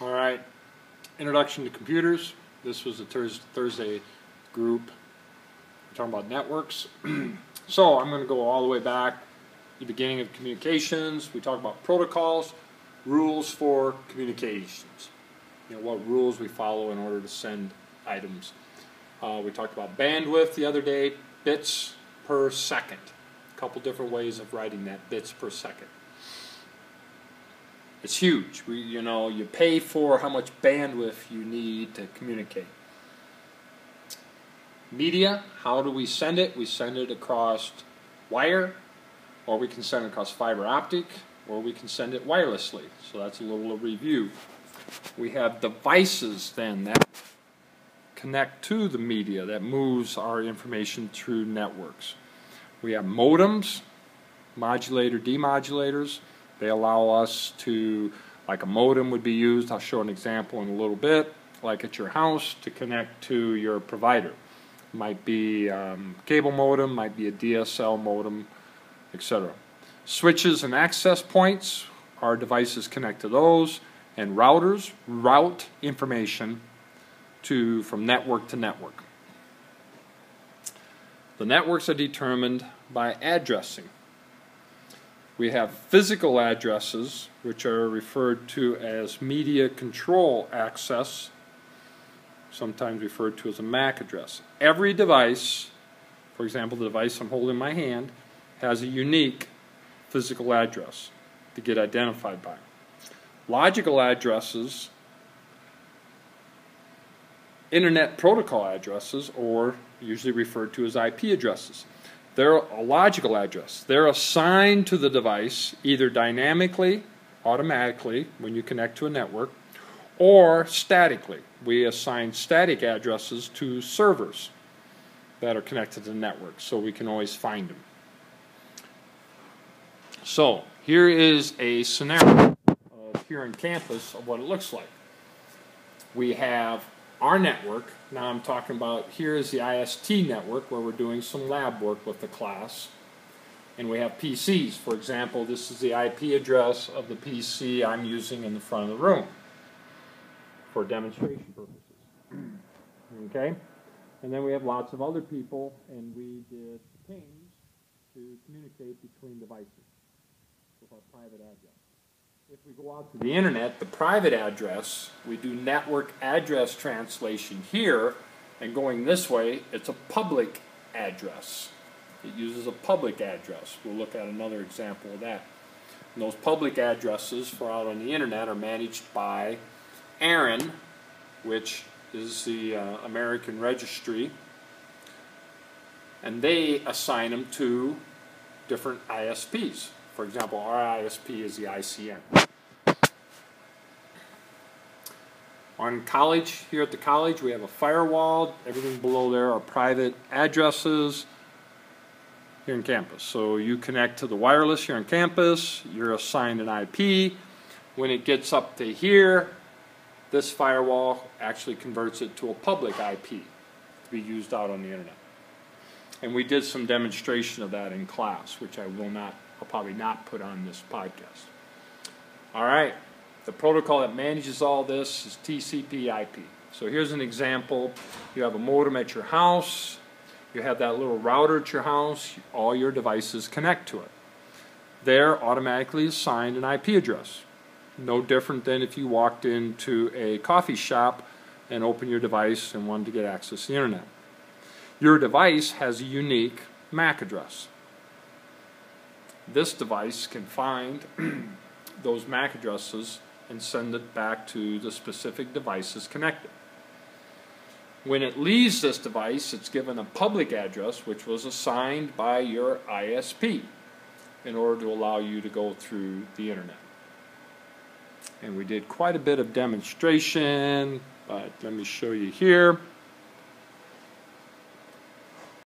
All right, introduction to computers. This was a Thursday group. We're talking about networks. So I'm going to go all the way back to the beginning of communications. We talk about protocols, rules for communications. You know, what rules we follow in order to send items. We talked about bandwidth the other day, bits per second. A couple different ways of writing that, bits per second. It's huge. You pay for how much bandwidth you need to communicate. Media, how do we send it? We send it across wire, or we can send it across fiber optic, or we can send it wirelessly. So that's a little review. We have devices then that connect to the media, that moves our information through networks. We have modems, modulator, demodulators. They allow us to, like a modem would be used, I'll show an example in a little bit, like at your house, to connect to your provider. Might be cable modem, might be a DSL modem, etc. Switches and access points, our devices connect to those, and routers route information from network to network. The networks are determined by addressing. We have physical addresses, which are referred to as media control access, sometimes referred to as a MAC address. Every device, for example, the device I'm holding in my hand, has a unique physical address to get identified by. Logical addresses, Internet Protocol addresses, or usually referred to as IP addresses. They're a logical address. They're assigned to the device either dynamically, automatically, when you connect to a network, or statically. We assign static addresses to servers that are connected to the network, so we can always find them. So here is a scenario here on campus of what it looks like. We have our network. Now I'm talking about, here is the IST network where we're doing some lab work with the class. And we have PCs. For example, this is the IP address of the PC I'm using in the front of the room for demonstration purposes. Okay? And then we have lots of other people, and we did pings to communicate between devices with our private address. If we go out to the internet, the private address, we do network address translation here, and going this way, it's a public address. It uses a public address. We'll look at another example of that. And those public addresses for out on the internet are managed by ARIN, which is the American Registry, and they assign them to different ISPs. For example, our ISP is the ICN. On college, here at the college, we have a firewall. Everything below there are private addresses here on campus. So you connect to the wireless here on campus, you're assigned an IP. When it gets up to here, this firewall actually converts it to a public IP to be used out on the internet. And we did some demonstration of that in class, which I'll probably not put on this podcast. All right, the protocol that manages all this is TCP/IP. So here's an example. You have a modem at your house. You have that little router at your house. All your devices connect to it. They're automatically assigned an IP address. No different than if you walked into a coffee shop and opened your device and wanted to get access to the internet. Your device has a unique MAC address. This device can find those MAC addresses and send it back to the specific devices connected. When it leaves this device, it's given a public address which was assigned by your ISP in order to allow you to go through the internet. And we did quite a bit of demonstration, but let me show you here.